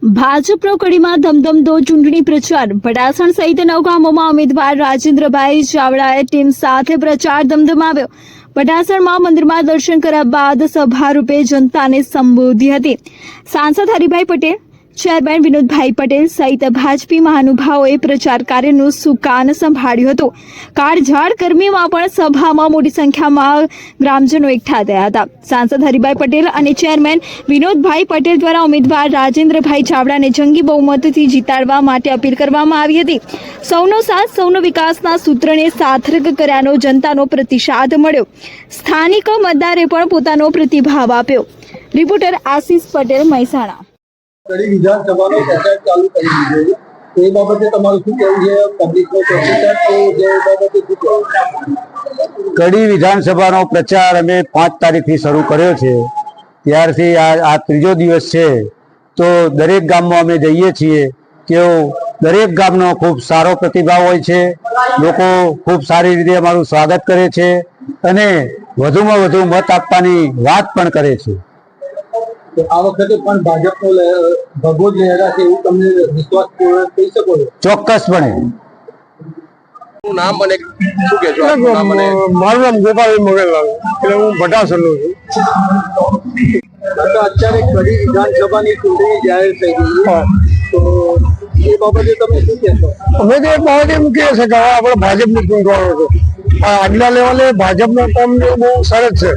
ભાજપનો કડીમાં ધમધમતો ચૂંટણી પ્રચાર ભડાસણ સહિત 9 ગામોમાં ઉમેદવાર રાજેન્દ્રભાઈ ચાવડાએ ટીમ સાથે પ્રચાર ધમધમાવ્યો। ભડાસણમાં મંદિરમાં દર્શન કર્યા બાદ સભા રૂપે જનતાને સંબોધી હતી। સાંસદ હરિભાઈ પટેલ, ચેરમેન વિનોદભાઈ પટેલ સહિત ભાજપી મહાનુભાવોએ પ્રચાર કાર્યનું સુકાન સંભાળ્યું હતું। કાળઝાળ ગરમીમાં પણ સભામાં મોટી સંખ્યામાં ગ્રામજનો એકઠા થયા હતા। સાંસદ હરિભાઈ પટેલ અને ચેરમેન વિનોદભાઈ પટેલ દ્વારા ઉમેદવાર રાજેન્દ્રભાઈ ચાવડાને જંગી બહુમતથી જીતાડવા માટે અપીલ કરવામાં આવી હતી। સૌનો સાથ સૌનો વિકાસના સૂત્રને સાર્થક કર્યાનો જનતાનો પ્રતિસાદ મળ્યો। સ્થાનિક મતદારે પણ પોતાનો પ્રતિભાવ આપ્યો। રિપોર્ટર આશીષ પટેલ, મહેસાણા। કડી વિધાનસભાનો પ્રચાર ચાલુ કરી દીધો છે, એ બાબતે તમારું શું કહેવું છે? પબ્લિકનો પ્રતિસાદ તો જે બાબતે શું કહેવું? કડી વિધાનસભાનો પ્રચાર અમે 5 તારીખથી શરૂ કર્યો છે। ત્યારથી આ ત્રીજો દિવસ છે। તો દરેક ગામમાં અમે જઈએ છીએ કે દરેક ગામનો ખૂબ સારો પ્રતિભાવ હોય છે। લોકો ખૂબ સારી રીતે અમારું સ્વાગત કરે છે અને વધુમાં વધુ મત આપવાની વાત પણ કરે છે। આ વખતે પણ ભાજપનો ભગવો જ લહેરાશે એવું તમને વિશ્વાસપૂર્વક કહી શકો છો? ચોક્કસપણે। નામ અને શું કહેશો? મારું નામ ગોપાલ મગનલાલ, એટલે હું ભટાસણનો છું। અત્યારે કડી વિધાનસભાની ચૂંટણી જાહેર થઈ ગઈ, તો એ બાબતે તમે શું કહેશો? અમે તો એક બાબત એમ કહીએ છીએ કે હવે આપણે ભાજપને ચૂંટવાનો છે। આગલા લેવલે ભાજપનો કામ બહુ સરસ છે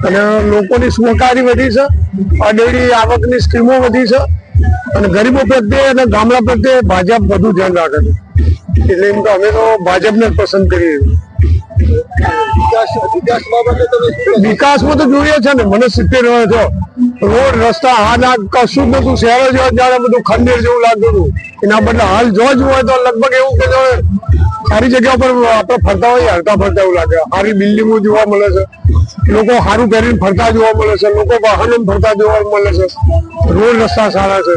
અને લોકોની સહકારી વધી છે, ડેરી આવકની સ્કીમો વધી છે અને ગરીબો પ્રત્યે અને ગામડા પ્રત્યે ભાજપ વધુ ધ્યાન રાખે છે। એટલે એમ તો અમે તો ભાજપને જ પસંદ કરીએ છીએ। વિકાસ બાબતે તમે શું કહેશો? વિકાસમાં તો જોઈએ છે ને, મને 70 વર્ષ છો, રોડ રસ્તા હાલ કશું જ નતું। શહેરો જેવા જયારે બધું ખંડેર જેવું લાગતું હતું, એના બદલે હાલ જોવા હોય તો લગભગ એવું કે સારી જગ્યા પર આપણે ફરતા હોય, હરતા ફરતા એવું લાગે। સારી બિલ્ડિંગો જોવા મળે છે, લોકો સારું પહેરીને ફરતા જોવા મળે છે, લોકો વાહનો ફરતા જોવા મળે છે, રોડ રસ્તા સારા છે।